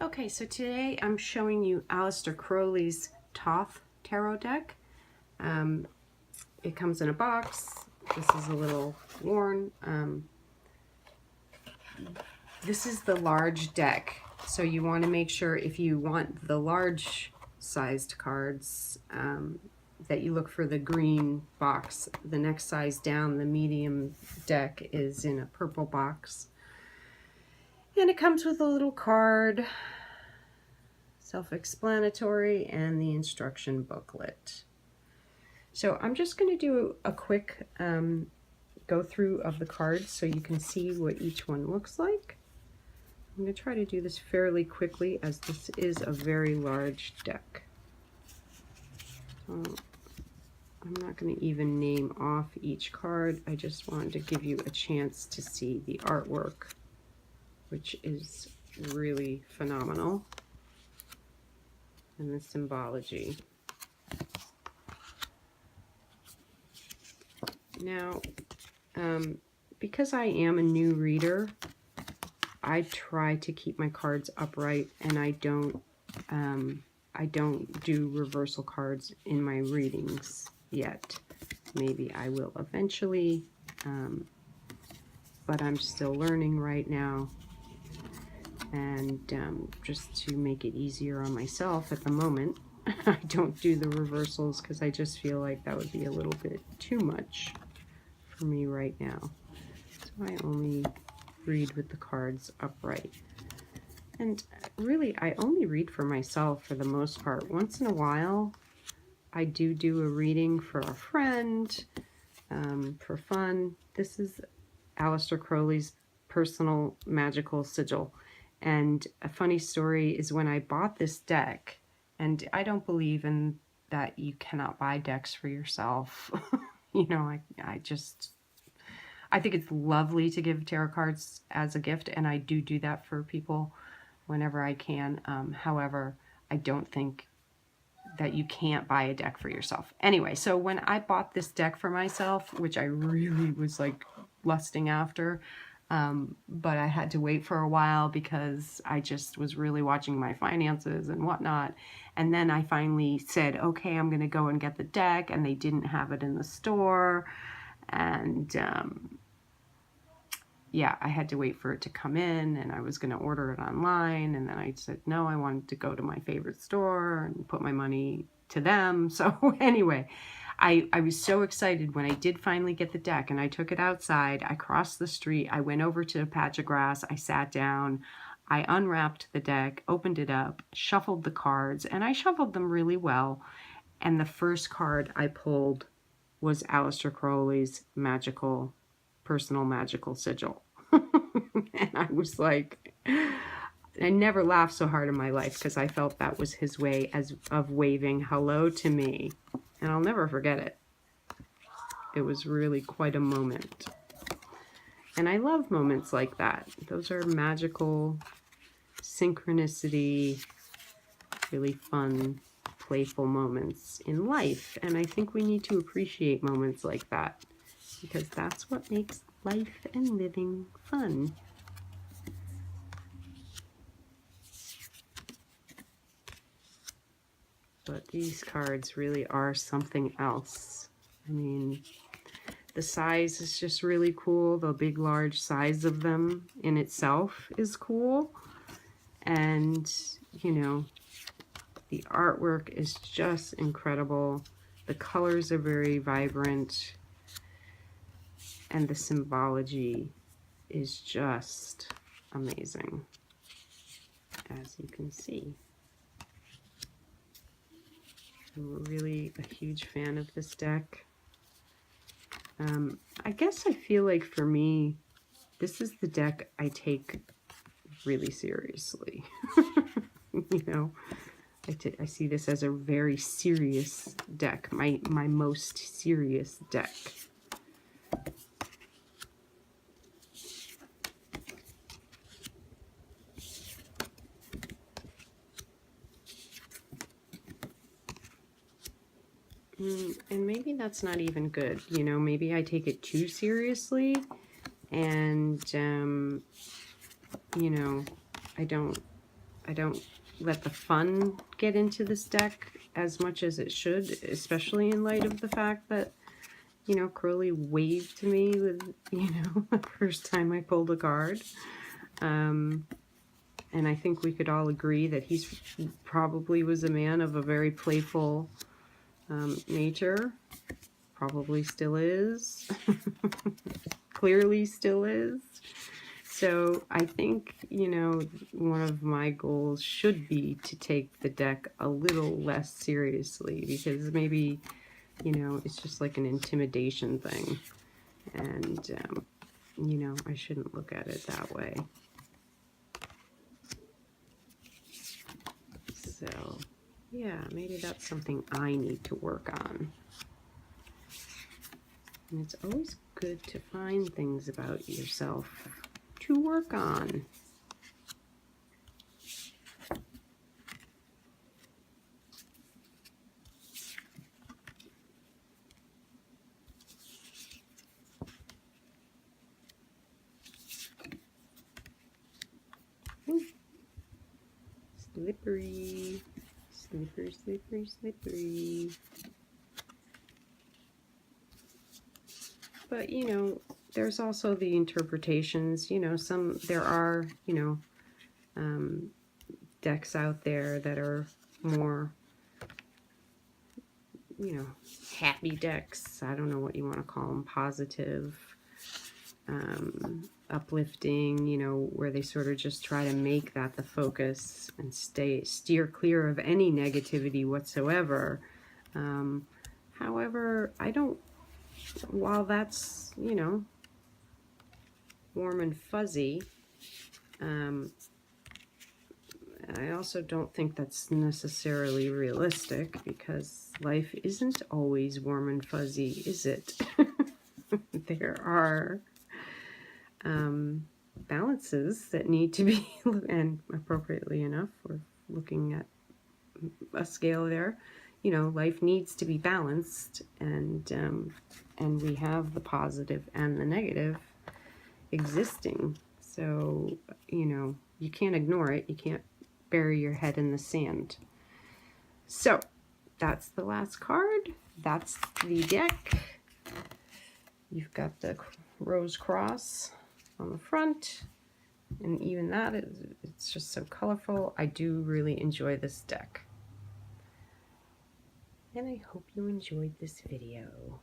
Okay, so today I'm showing you Aleister Crowley's Thoth Tarot deck. It comes in a box. This is a little worn. This is the large deck, so you want to make sure if you want the large sized cards that you look for the green box. The next size down, the medium deck, is in a purple box. And it comes with a little card, self-explanatory, and the instruction booklet. So I'm just going to do a quick go through of the cards so you can see what each one looks like. I'm going to try to do this fairly quickly as this is a very large deck. So I'm not going to even name off each card. I just wanted to give you a chance to see the artwork, which is really phenomenal, and the symbology. Now, because I am a new reader, I try to keep my cards upright, and I don't do reversal cards in my readings yet. Maybe I will eventually, but I'm still learning right now. And just to make it easier on myself at the moment, I don't do the reversals because I just feel like that would be a little bit too much for me right now. So I only read with the cards upright. And really, I only read for myself for the most part. Once in a while, I do a reading for a friend, for fun. This is Aleister Crowley's personal magical sigil. And a funny story is when I bought this deck, and I don't believe in that you cannot buy decks for yourself. You know, I think it's lovely to give tarot cards as a gift, and I do that for people whenever I can. However, I don't think that you can't buy a deck for yourself. Anyway, so when I bought this deck for myself, which I really was like lusting after, but I had to wait for a while because I just was really watching my finances and whatnot. And then I finally said, okay, I'm going to go and get the deck, and they didn't have it in the store. And yeah, I had to wait for it to come in, and I was going to order it online. And then I said, no, I wanted to go to my favorite store and put my money to them. So anyway, I was so excited when I did finally get the deck, and I took it outside. I crossed the street. I went over to a patch of grass. I sat down. I unwrapped the deck, opened it up, shuffled the cards, and I shuffled them really well. And the first card I pulled was Aleister Crowley's personal magical sigil. And I was like, I never laughed so hard in my life because I felt that was his way of waving hello to me. And I'll never forget it. It was really quite a moment. And I love moments like that. Those are magical, synchronicity, really fun, playful moments in life. And I think we need to appreciate moments like that, because that's what makes life and living fun. But these cards really are something else. I mean, the size is just really cool. The big, large size of them in itself is cool. And, you know, the artwork is just incredible. The colors are very vibrant. And the symbology is just amazing, as you can see. I'm really a huge fan of this deck. I guess I feel like for me, this is the deck I take really seriously. You know, I see this as a very serious deck, my most serious deck. And maybe that's not even good. You know, maybe I take it too seriously, and, you know, I don't I don't let the fun get into this deck as much as it should, especially in light of the fact that, you know, Crowley waved to me with, you know, the first time I pulled a card. And I think we could all agree that he's probably was a man of a very playful nature. Probably still is. Clearly still is. So I think, you know, one of my goals should be to take the deck a little less seriously, because maybe, you know, it's just like an intimidation thing. And, you know, I shouldn't look at it that way. So, yeah, maybe that's something I need to work on. And it's always good to find things about yourself to work on. Ooh. Slippery, slippery, slippery, slippery. But, you know, there's also the interpretations, you know, there are, you know, decks out there that are more, you know, happy decks. I don't know what you want to call them, positive, uplifting, you know, where they sort of just try to make that the focus and steer clear of any negativity whatsoever. However, while that's, you know, warm and fuzzy, I also don't think that's necessarily realistic, because life isn't always warm and fuzzy, is it? There are balances that need to be, and appropriately enough, we're looking at a scale there. You know, life needs to be balanced, and we have the positive and the negative existing. So, you know, you can't ignore it. You can't bury your head in the sand. So, that's the last card. That's the deck. You've got the rose cross on the front, and even that it's just so colorful. I do really enjoy this deck. And I hope you enjoyed this video.